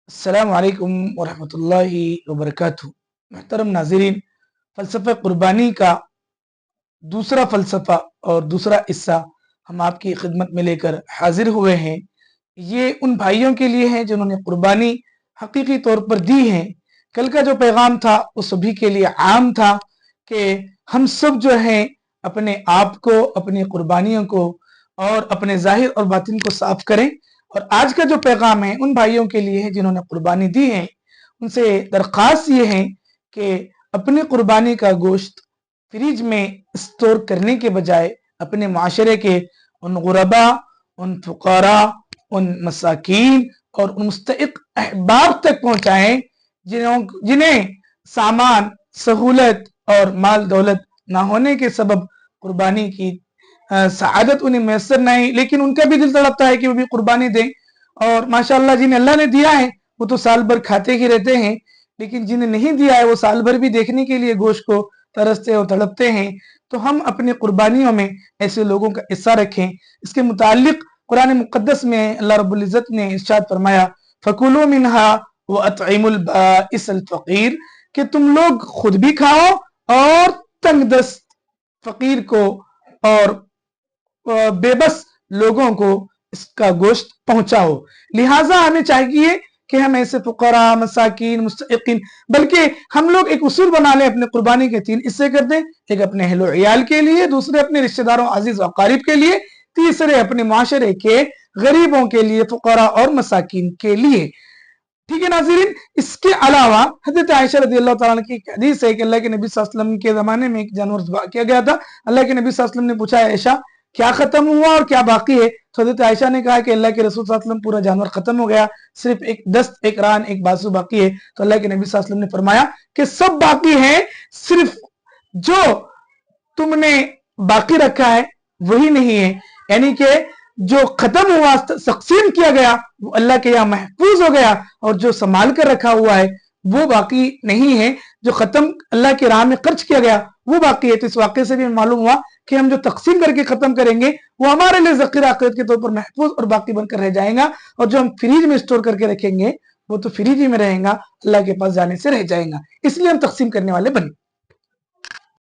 अस्सलाम वालेकुम वरहमतुल्लाहि वबरकातुहू। मोहतरम नाज़रीन, फ़लसफ़ा क़ुरबानी का दूसरा फ़लसफ़ा और दूसरा हिस्सा हम आपकी खिदमत में लेकर हाजिर हुए हैं। ये उन भाइयों के लिए है जिन्होंने क़ुरबानी हकीकी तौर पर दी है। कल का जो पैगाम था वो सभी के लिए आम था कि हम सब जो हैं अपने आप को, अपनी क़ुरबानियों को और अपने ज़ाहिर और बातिन को साफ करें। और आज का जो पैगाम है उन भाइयों के लिए है जिन्होंने क़ुरबानी दी है। उनसे दरख्वास्त ये है कि अपनी क़ुरबानी का गोश्त फ्रिज में स्टोर करने के बजाय अपने माशरे के उन गुरबा, उन फुकारा, उन मसाकीन और उन मुस्तहिक़ अहबाब तक पहुँचाएं जिन्हें सामान, सहूलत और माल दौलत ना होने के सबब क़ुरबानी की सआदत उन्हें मैसर नहीं, लेकिन उनका भी दिल तड़पता है कि वो भी क़ुरबानी दें। और माशाअल्लाह जिन्हें अल्लाह ने दिया है वो तो साल भर खाते ही रहते हैं, लेकिन जिन्हें नहीं दिया है वो साल भर भी देखने के लिए गोश्त को तरसते और तड़पते हैं। तो हम अपनी क़ुरबानियों में ऐसे लोगों का हिस्सा रखें। इसके मुताल्लिक़ कुरान मुक़द्दस में अल्लाह रब्बुल इज़्ज़त ने इरशाद फरमाया, फ़कुलू मिन्हा व अतइमुल बाइसल फ़क़ीर, कि तुम लोग खुद भी खाओ और तंगदस्त फ़कीर को और बेबस लोगों को इसका गोश्त पहुंचाओ। लिहाजा हमें चाहिए कि हम ऐसे फुकरा, मसाकीन, मुस्तहिकीन, बल्कि हम लोग एक उसूल बना लें, अपने क़ुरबानी के 3 हिस्से कर दें। एक अपने अहलो इयाल के लिए, दूसरे अपने रिश्तेदारों, अजीज व अकारिब के लिए, तीसरे अपने माशरे के गरीबों के लिए, फुकरा और मसाकीन के लिए। ठीक है नाज़रीन, इसके अलावा हज़रत आयशा रज़ियल्लाहु तआला की एक हदीस है कि अल्लाह के नबी सल्लल्लाहु अलैहि वसल्लम के ज़माने में एक जानवर ज़िबा किया गया था। अल्लाह के नबी सल्लल्लाहु अलैहि वसल्लम ने पूछा, आयशा क्या खत्म हुआ और क्या बाकी है? तो हज़रत आयशा ने कहा कि अल्लाह के रसूल सल्लल्लाहु अलैहि वसल्लम पूरा जानवर खत्म हो गया, सिर्फ एक दस्त, एक रान, एक बाजू बाकी है। तो अल्लाह के नबी सल्लल्लाहु अलैहि वसल्लम ने फरमाया कि सब बाकी है, सिर्फ जो तुमने बाकी रखा है वही नहीं है। यानी कि जो खत्म हुआ, तक़सीम किया गया, वो अल्लाह के यहाँ महफूज हो गया, और जो संभाल कर रखा हुआ है वो बाकी नहीं है। जो खत्म अल्लाह की राह में खर्च किया गया वो बाकी है। तो इस वाक़े से भी मालूम हुआ कि हम जो तक़सीम करके खत्म करेंगे वो हमारे लिए ज़ख़ीरा आखिरत के तौर पर महफूज और बाकी बनकर रह जाएगा, और जो हम फ्रिज में स्टोर करके रखेंगे वो तो फ्रिज ही में रहेगा, अल्लाह के पास जाने से रह जाएगा। इसलिए हम तक़सीम करने वाले बने।